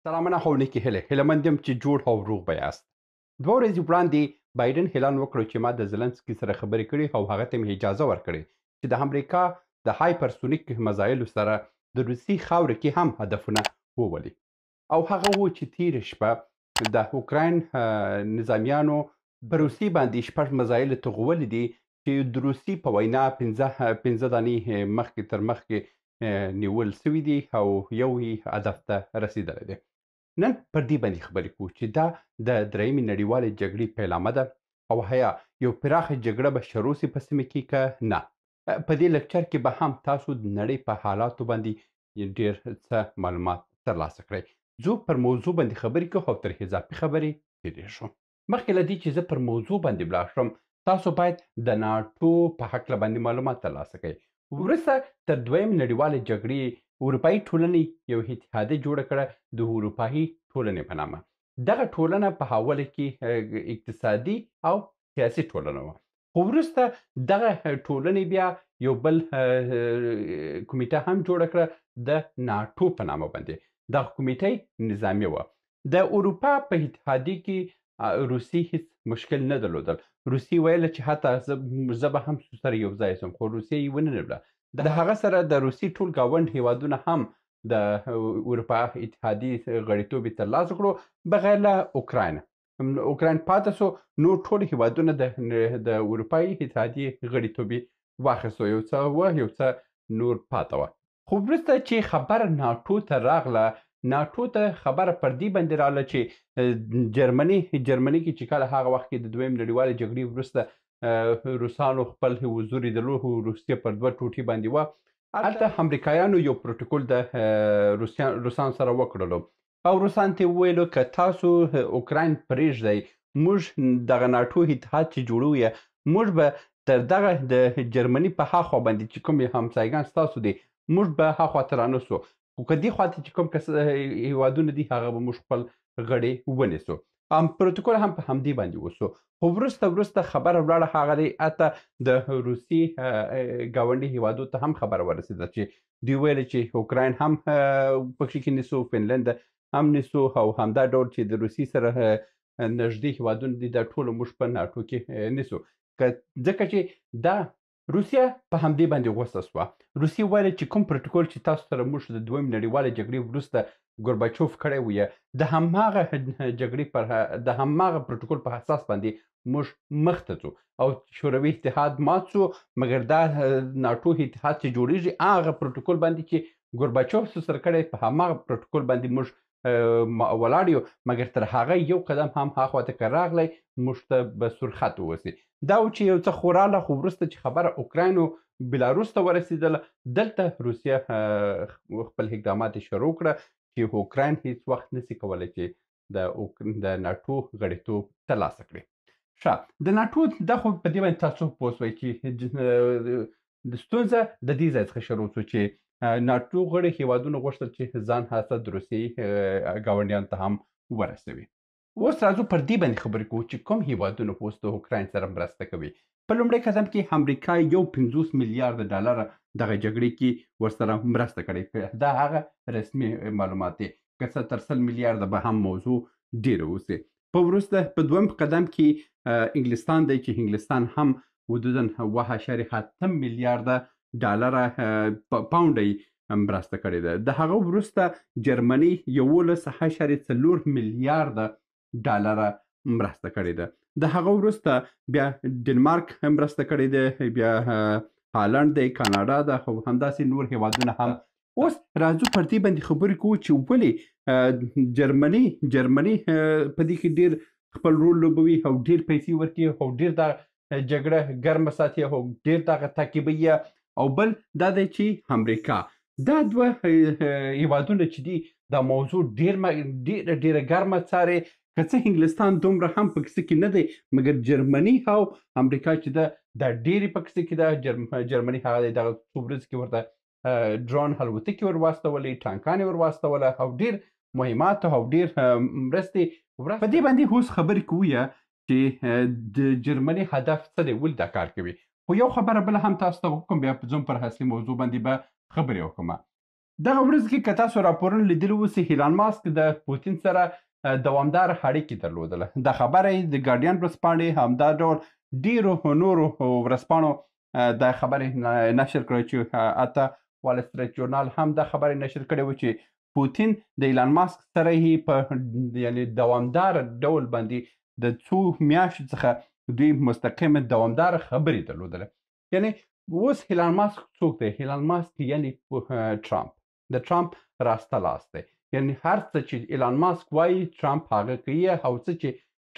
سلامونه خو نیکې هیلې هیلهمند یم چې جوړ او روغ به یاست. 2 ورځې وړاندې بایډن اعلان وکړ چې ما د زلنسکي سره خبرې کړې او هغه ته مې اجازه ورکړې چې د امریکا د هایپرسونیک میزایلو سره د روسي خاوره کې هم هدفونه وولي. او هغه و چې تېره شپه د اوکراین نظامیانو په روسي باندې شپږ میزایل توغولي دي چې د روسي په وینا 15 دانې مخکې تر مخکې نیول سوي دي او یو یې هدف ته رسېدلی دی. نن پر دې باندې خبرې کوو چې دا د درېیمې نړیوالې جګړې پیلامه ده او آیا یو پراخه جګړه به شروع سي په سیمه کې که نه. په دې لکچر کې به هم تاسو د نړۍ په حالاتو باندې ډېر څه معلومات ترلاسه کړئ. زه پر موضوع باندې خبرې کوو او تر اضافي خبرې تېرېږو. مخکې له دې چې زه پر موضوع باندې ولاړ شم، تاسو باید د ناټو په هکله باندې معلومات ترلاسه کړئ. وروسته تر دویمې نړیوالې جګړې اروپایي ټولنې یو اتحادیه جوړه کړه د اروپایي ټولنې په نامه. دغه ټولنه په حواله کې اقتصادي او سیاسي ټولنه وه. خو وروسته دغه ټولنې بیا یو بل کمیټه هم جوړه کړه د ناټو په نامه باندې. دغه کمیټه نظامي وه. د اروپا په اتحادیه کې روسي هیڅ مشکل نه درلودل. روسي ویله چې حتی زه به هم سره یو ځای شم، خو روسیې یې ونه نبله. د هغه سره د روسي ټول ګاونډ هیوادونه هم د اروپا اتحادیې غړیتوب یې ترلاسه کړو بغیر له اوکراین. اوکراین پاتې سو، نور ټول هیوادونه د اروپایي اتحادیې غړیتوب یې واخیستو. یو څه وه، یو څه نور پاته وه. خو وروسته چې خبره ناټو ته راغله، ناټو ته خبره پر دې باندې راغله چې جرمني کې چې کله هغه وخت کې د دویم نړیوالې جګړې وروسته روسانو خپل حضور یې درلود، روسیه پر دوه ټوټې باندې وه. هلته امریکایانو یو پروتوکول د روسانو سره وکړلو او روسانو ته یې وویلو که تاسو اوکراین پرېږدئ، موږ دغه ناټو اتحاد چې جوړوو یې، موږ به تر دغه د جرمني په هاخوا باندې چې کوم همسایګان ستاسو دي، موږ به هاخوا ته رانسو. خو که دې خواته چې کوم هیوادونه دي، هغه به موږ خپل غړي ونیسو. پروتوکول هم په همدې باندې وسو. خو وروسته خبره ولاړه هغه حتی د روسي ګاونډي هیوادو ته هم خبره ورسېده چې دوی ویل چې اوکراین هم پکې کې نیسو، فنلند هم نیسو او همدا ډول چې د روسي سره نږدې هیوادونه دي دا ټول موږ په ناټو کې نیسو. ځکه چې دا روسیه په همدې باندې غوسه سوه. روسیې ویل چې کوم پروتوکول چې تاسو سره موږ د دویم نړیوالې جګړې وروسته ګورباچوف کړی و یې، د هماغه جګړې د هماغه پروتوکول په اساس باندې موږ مخته ځو او شوروي اتحاد مات سو. مګر دا ناټو اتحاد چې جوړیږي هغه پروتوکول باندې چې ګورباچوف سره کړی، په هماغه پروتوکول باندې موږ ولاړ یو. مګر تر هغه یو قدم هم هاخوا ته که راغلی، موږ ته به سورخط ووسي. دا و چې یو څه خو راغله. خو وروسته چې خبره اوکراین او بلاروس ته ورسېدله، دلته روسیه خپل اقدامات شروع کړه چې اوکراین هیڅ وخت نسي کولی چې د ناټو غړیتوب ترلاسه کړي. ښه، د ناټو دا خو په دې باندې تاسو پوه سوئ چې د ستونزه د دې ځای څخه شروع شو چې ناټو غړي هیوادونه غوښتل چې ځان حسد روسیې ګاونډیانو ته هم ورسوي. اوس راځو پر دې باندې خبرې کوو چې کوم هیوادونه اوس د اوکراین سره مرسته کوي. په لومړي قدم کې امریکا یو 50 میلیارده ډالره دغه جګړې کې ورسره مرسته کړې. دا هغه رسمي معلومات دي. که څه تر 100 میلیارده به هم موضوع ډېره اوسي. په دویم قدم کې انګلستان دی چې انګلستان هم حدوداً 1.8 میلیارده ډالره پاونډه مرسته کړې ده. د هغه وروسته جرمني 11.4 میلیارده ډالره مرسته کړې ده. د هغه وروسته بیا ډنمارک مرسته کړې ده، بیا هالند دی، کاناډا ده او همداسې نور هیوادونه هم. اوس راځو پر دې باندې خبرې کوو چې ولې جرمني په دې کې ډېر خپل رول لوبوي او ډېر پیسې ورکوي او ډېر دا جګړه ګرمه ساتي او ډېر دغه تعقیبوي. او بل دا دی چې امریکا. دا دوه هیوادونه چې دي دا موضوع ډېره ګرمه څاري. که څه انګلستان دومره هم په کیسه کې نه دی، مګر جرمني او امریکا چې ده دا ډېرې په کیسه کې ده. جرمني هغه دی دغه څو ورځې کې ورته ډرون الوتکې ور واستولې، ټانکانې ور واستوله او ډېر مهمات او ډېر مرستې. په دې باندې اوس خبرې کوو چې د جرمني هدف څه دی، ولې دا کار کوي. خو یو خبره بله هم تاسو ته وکړم، بیا ځم پر اصلي موضوع باندې به خبرې وکړم. دغه ورځ کې که تاسو راپورونه لیدلي اوسئ ایلان ماسک د پوتین سره دوامدار اړیکې درلودله. دا خبره یې د ګارډین ورځپاڼې همدا ډول ډېرو نورو ورځپاڼو دا خبرې نشر کړې چې حتی وال سټریټ جورنال هم دا خبرې نشر کړې وه چې پوتین د ایلان ماسک سره یې په یعنې دوامدار ډول باندې د څو میاشتو څخه دوی مستقیمه دوامداره خبرې درلودله. یعنې اوس ایلان ماسک څوک دی؟ ایلان ماسک یعنې ټرامپ، د ټرامپ راسته لاس دی. یعنې هر څه چې ایلان ماسک وایي ټرامپ هغه کوي، او څه چې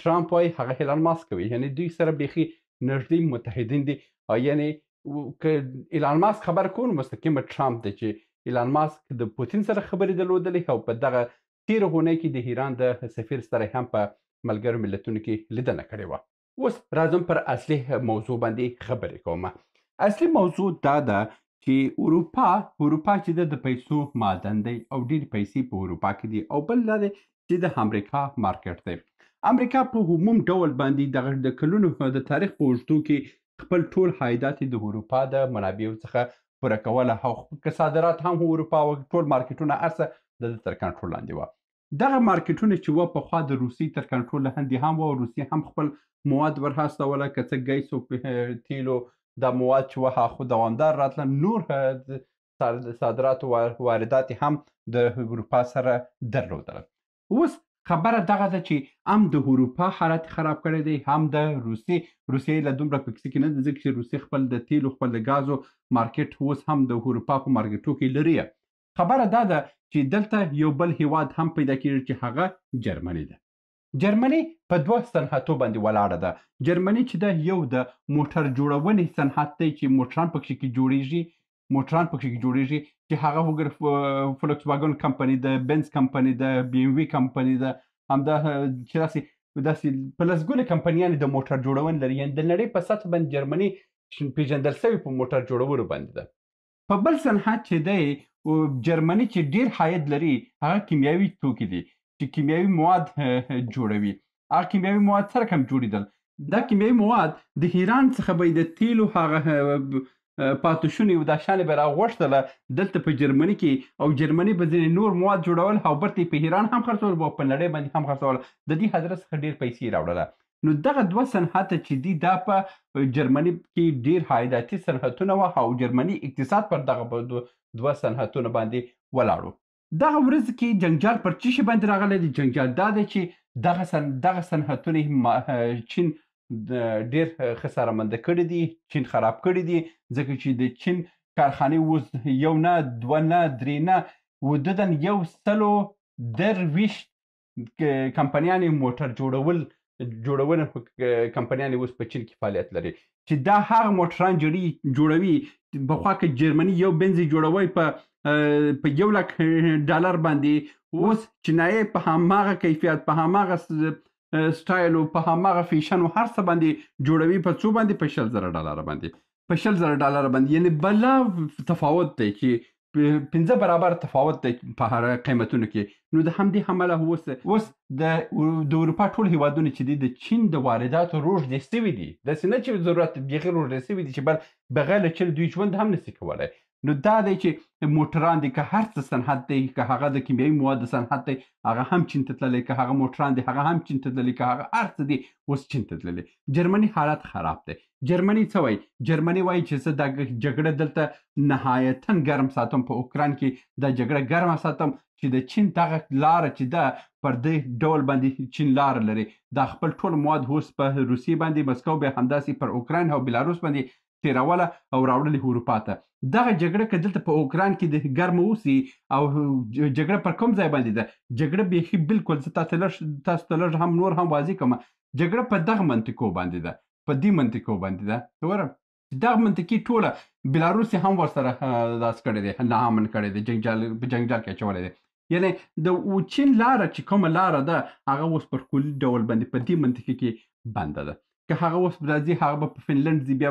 ټرامپ وایي هغه ایلان ماسک کوي. یعنې دوی سره بیخي نږدې متحدین دي. یعنې که ایلان ماسک خبره کوو نو مستقیمه ټرامپ دی چې ایلان ماسک د پوتین سره خبرې درلودلې، او په دغه تېره اونۍ کې د ایران د سفیر سره هم په ملګرو ملتونو کې لیدنه کړې وه. اوس راځم پر اصلي موضوع باندې خبرې کوم. اصلي موضوع دا ده چې اروپا چې د پیسو معدن دی او ډېرې پیسې په اروپا کې دي، او بل دا دی چې د امریکا مارکیټ دی. امریکا په عموم ډول باندې د کلونو د تاریخ په اوږدو کې خپل ټول عایدات د اروپا د منابعو څخه پوره کوله، او که صادرات هم اروپا او ټول مارکیټونه هر څه د ده تر کنټرول لاندې وه. دغه مارکیټونه چې وه پخوا د روسیې تر کنټرول لاندې هم وه، او روسیې هم خپل مواد ورهستوله، که څه ګیس او تیلو دا مواد چې وه هغه خو دوامدار راتله. نور صادرات او واردات هم د اروپا سره درلودله. اوس خبره دغه ده چې هم د اروپا حالت خراب کړی دی، هم د روسیې له دومره په کیسه کې نه ده، ځکه چې روسیې خپل د تیلو خپل د ګازو مارکیټ اوس هم د اروپا په مارکیټو کې لري. خبره دا ده چې دلته یو بل هیواد هم پیدا کېږي چې هغه جرمني ده. جرمني په دوه صنعتو باندې ولاړه ده. جرمني چې ده یو د موټر جوړونې صنعت دی چې موټران پکې جوړیږي چې هغه وګوره فولکس واګن کمپني ده، بنز کمپني ده، بي ام وي کمپني ده، همدا چې داسې په لسګونه کمپنیانې د موټر جوړونې لري. یعنې د نړۍ په سطح باندې جرمني پیژندل سوې په موټر جوړولو باندې ده. په بل صنعت چې دی جرمني چې ډېر عاید لري هغه کیمیاوي توکي دي چې کیمیاوي مواد جوړوي. هغه کیمیاوي مواد سره کوم جوړېدل؟ دا کیمیاوي مواد د ایران څخه به د تیلو هغه پاتې شوني او دا شیانې به راغوښتله دلته په جرمني کې، او جرمني به ځینې نور مواد جوړول او برته یې په ایران هم خرڅول او په نړۍ باندې هم خرڅول. د دې حضرت څخه ډېر پیسې راوړله. نو دغه دوه صنعته چې دي دا په جرمني کې ډېر عایداتي صنعتونه وه، او جرمني اقتصاد پر دغه دوه صنعتونه باندې ولاړ و. دغه ورځ کې جنجال پر څه شي باندې راغلی دی؟ جنجال دا دی چې دغه صنعتونه چین ډېر خساره منده کړي دي، چین خراب کړي دي، ځکه چې د چین کارخانې اوس یو نه، دوه نه، درې نه، حدوداً 120 کمپنیانې موټر جوړونه کمپنیانې اوس په چین کې فعالیت لري، چې دا هغه موټران جوړوي. پخوا که جرمني یو بنز جوړوي په $1,00,000 باندې، اوس چینایي په هماغه کیفیت، په هماغه سټایل او په هماغه فیشن او هر څه باندې جوړوي. په څو باندې؟ په $100,000 باندې. په $100,000 باندې. یعنې بلا تفاوت دی چې 5 برابر تفاوت دی په هر قیمتونو کې. نو د همدې امله اوس د اروپا ټول هیوادونه چې دي د چین د وارداتو روږدي سوي دي. داسې نه چې ضرورت بیخي روږدي سوي دي چې بغیر له چین دوی ژوند هم نشي کولی. نو دا دی چې موټران دي، که هر څه صنعت دی، که هغه د کیمیاوي موادو صنعت دی هغه هم چین ته تللی، که هغه موټران دي هغه هم چین ته تللی، که هغه هر څه دي اوس چین ته تللی. جرمني حالت خراب دی. جرمني څه وایي؟ جرمني وایي چې زه دا جګړه دلته نهایتاً ګرم ساتم، په اوکراین کې دا جګړه ګرمه ساتم، چې د چین دغه لاره چې ده پر دې ډول باندې چین لاره لري، دا خپل ټول مواد اوس په روسیې باندې، مسکو بیا همداسې پر اوکراین او بلاروس باندې تیروله او راوړلې اروپا ته. دغه جګړه که دلته په اوکراین کې د ګرمه اوسي، او جګړه پر کوم ځای باندې ده؟ جګړه بیخي بالکل زه تاسو ته لږ هم نور هم واضح کوم، جګړه په دغه منطقو باندې ده، په دې منطقو باندې ده. ګوره دغه منطقې ټوله بلاروس هم ورسره داس کړی دی، ناامن کړی دی، په جنجال کې اچولی دی. یعنې د چین لاره چې کومه لاره ده هغه اوس پر کلي ډول باندې په دې منطقې کې بنده ده. که هغه اوس راځي هغه به په فنلنډ ځي، بیا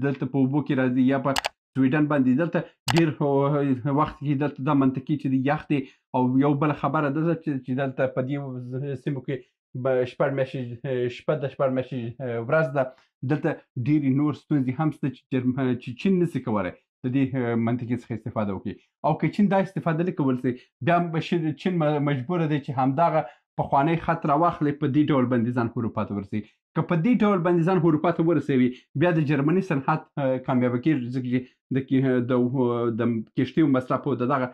دلته په اوبو کې راځي، یا په سویډن باندې. دلته ډېر وخت کې دلته دا منطقې چې دي یخ دي. او یو بله خبره ده چې دلته په دې سیمو کې شپږ میاشتې ورځ ده، دلته ډېرې نور ستونزې هم شته چې چین نشي کولی. د دې منطقې څخه استفاده وکړي او که چین دا استفاده نه کول سي بیا به چین مجبوره دی چې همدغه پخوانی خط راواخلي په دې ډول بندیزان اروپا ته ورسي که په دې ډول بندیزان اروپا ته ورسوي بیا د جرمني صنعت کامیابه کېږي ځکه د کښتیو مصرف او دغه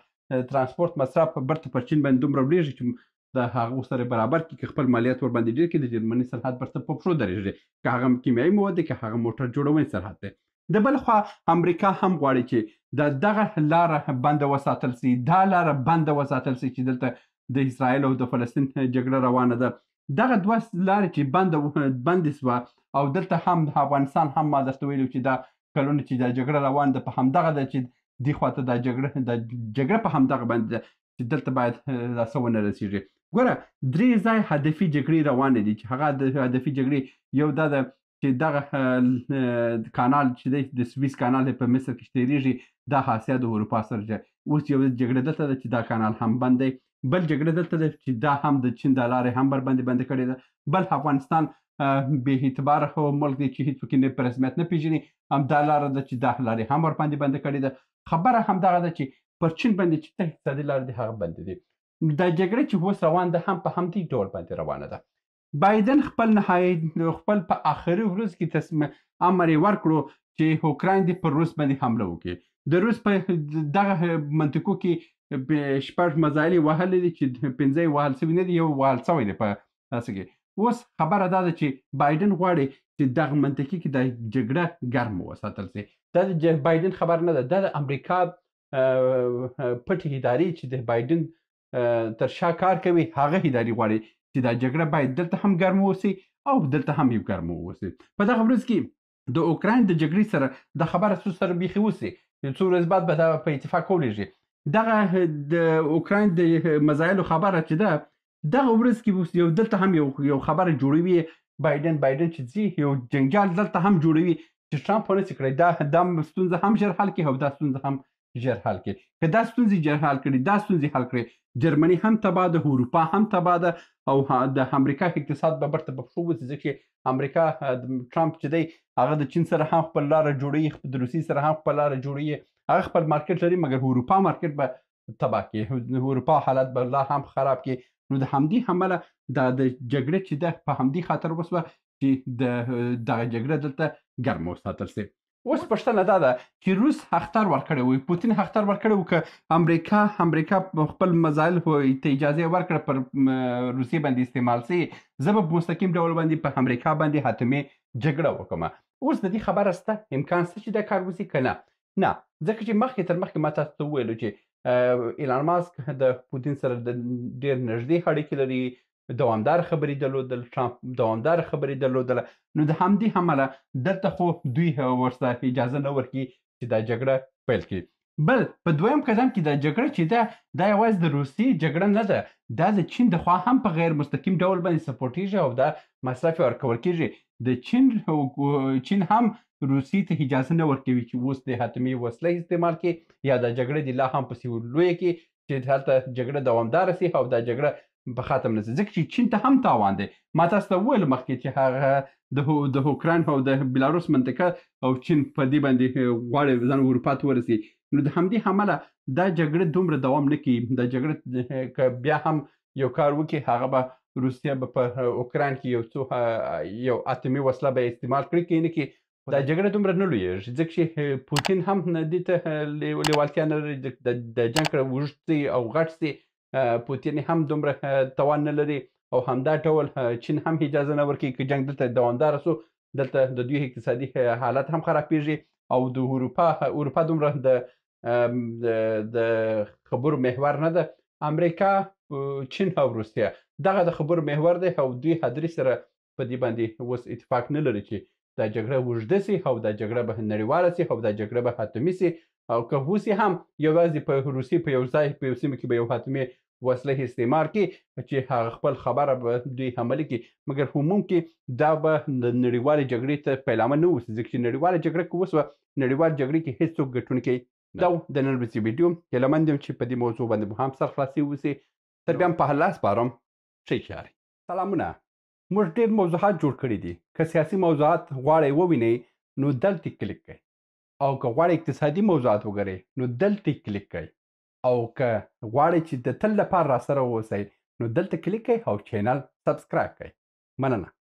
ترانسپورت مصرف برته پر چین باندې دومره وړېږي چې د هغو سره برابر کړي که خپل مالیات ورباندې ډېر کړي د جرمني صنعت برته په پښو درېږي که هغه کیمیاوي مواد دی که هغه موټر جوړونې صنعت دی د بل خوا امریکا هم غواړي چې دغه لاره بنده وساتل سي دا لاره بنده وساتل سي چې دلته د اسرائیل او د فلسطین جګړه روانه ده دغه دوه لارې چې بندې سوه او دلته هم د افغانستان هم ما درته ویلي چې دا کلونه چې دا جګړه روانه ده په همدغه ده چې دې خواته دا جګړه په همدغه باندې ده چې دلته باید دا څه ونه رسېږي ګوره درې ځای هدفي جګړې روانې دي چې هغه د هدفي جګړې یو دا ده چې دغه کانال چې دی د سویس کانال په مصر کې تېرېږي دا حاصیه د اروپا سره ده اوس یو جګړه دلته ده چې دا کانال هم بند دی بل جګړه دلته ده چې دا هم د چین د لارې هم برباندې بنده کړې ده بل افغانستان بې اعتباره ملک دی چې هېڅ پکې نه په رسمیت نه پېژني همدا لاره ده چې دا لارې هم ورباندې بنده کړې ده خبره همدغه ده چې پر چین باندې چې ته اقتصادي لارې دي هغه بندې دي دا جګړه چې اوس روان ده هم په همدې ډول باندې روانه ده بایدن خپل په آخري ورځ کې امر یې ورکړو چې اوکراین دې پر روس باندې حمله وکړي د روس په دغه منطقو کې شپږ مزایل وهلې دي چې پنځه وهل سوي نه دي یو وهل سوی دی په هسې کې اوس خبره دا ده چې بایدن غواړي چې دغه منطقې کې د جګړه ګرمه وساتل سي دا د بایدن خبر نه ده دا د امریکا پټې ادارې چې د بایدن تر شا کار کوي هغه ادارې غواړي چې دا جګړه باید دلته هم ګرمه وسي او دلته هم یو ګرمه وسي په دغه ورځ کې د اوکراین د جګړې سره د خبره څو سره بیخي وسي څو ورځې بعد به دا په اتفاق ولیږي دغه د اوکراین د مزایلو خبره چې ده دغه ورځ کې یو دلته هم یو خبره جوړوي بایدن چې ځي یو جنجال دلته هم جوړوي چې ټرمپ ونسي کړی دا ستونزه هم ژر حل کړي او دا ستونزه هم ژر حل کړي که دا ستونزې ژر حل کړي دا ستونزې حل کړي جرمني هم تباه ده اروپا هم تباه ده او د امریکا اقتصاد به برته په پښو وځي ځکه امریکا ټرمپ چې دی هغه د چین سره هم خپل لاره جوړوي د روسیې سره هم خپل لاره جوړوي هغه خپل مارکیټ لري مګر اروپا مارکیټ به تباه کړي اروپا حالت به لا هم خراب کړي نو د همدې امله د جګړې چې ده په همدې خاطر وسوه چې دغه جګړه دلته ګرمه وساتل سي اوس پوښتنه دا ده چې روس اختر ورکړی وي پوتین اختر ورکړی و که امریکا خپل مزایل ته اجازه ورکړه پر روسیې باندې استعمال سي زه به مستقیم ډول باندې په امریکا باندې حتمي جګړه وکړم اوس د دې خبره شته امکان شته چې دا کار وشي که نه ځکه چې مخکې تر مخکې ما تاسو ته وویلو چې ایلان ماسک د پوتین سره د ډېر نږدې اړیکې لري دوامدار خبرې درلودل ټرمپ دوامدار خبرې درلودله نو د همدې امله دلته خو دوی ورته اجازه نه ورکړي چې دا جګړه پیل کړي بل په دویم قدم کې دا جګړه چې ده دا یوازې د روسیې جګړه نه ده دا د چین د خوا هم په غیر مستقیم ډول باندې سپورټیږي او دا مصرف ورکول کېږي د چین هم روسیې ته اجازه نه ورکوي چې اوس د حتمي وسلې استعمال کړي یا دا جګړه دې لا هم پسې لویه کړي چې هلته جګړه دوامداره سي او دا جګړه په ختم نه شي ځکه چې چین ته هم تاوان دی ما تاسو ته وویل مخکې چې هغه د اوکراین او د بیلاروس منطقه او چین په دې باندې غواړي ځان اروپا ته ورسي نو د همدې امله دا جګړه دومره دوام نه کوي دا جګړه که بیا هم یو کار وکړي هغه به روسیه به په اوکراین کې یو اتمي وسله به استعمال کړي که نه کړي دا جګړه دومره نه لویږي ځکه چې پوتین هم دې ته لیوالتیا نه لري د جنګ اوږد سي او غټ سي پوتین هم دومره توان نه لري او همدا ډول چین هم اجازه نه ورکوي که جنګ دلته دوامداره سو دلته د دوی اقتصادي حالت هم خرابېږي او د اروپا دومره د خبرو محور نه ده امریکا چین او روسیه دغه د خبرو محور دی او دوی هدري سره په دې باندې اوس اتفاق نه لري چې دا جګړه اوږده سي او دا جګړه به نړیواله سي او دا جګړه به حتمي سي او که وسي هم یوازې په روسیې په یو ځای په یو سیمه کې به یو حتمي وسلې استعمال کړي چې هغه خپل خبره به دوی عملي کړي مګر عموم کې دا به د نړیوالې جګړې ته پیلامه نه اوسي ځکه چې نړیواله جګړه که وسوه نړیوالې جګړې کې هېڅوک ګټونکی دا د نن ورځې ویډیو هیله مند یم چې په دې موضوع باندې مو هم سرخلاصي وسي تر بیا هم په الله سپارم ښه چارې سلامونه موږ ډېر موضوعات جوړ کړي دي که سیاسي موضوعات غواړئ ووینئ نو دلته کلیک کړئ او که غواړئ اقتصادي موضوعات وګورئ نو دلته کلیک کړئ او که غواړئ چې د تل لپاره راسره واوسئ نو دلته کلیک کړئ او چینل سبسکرایب کړئ. مننه.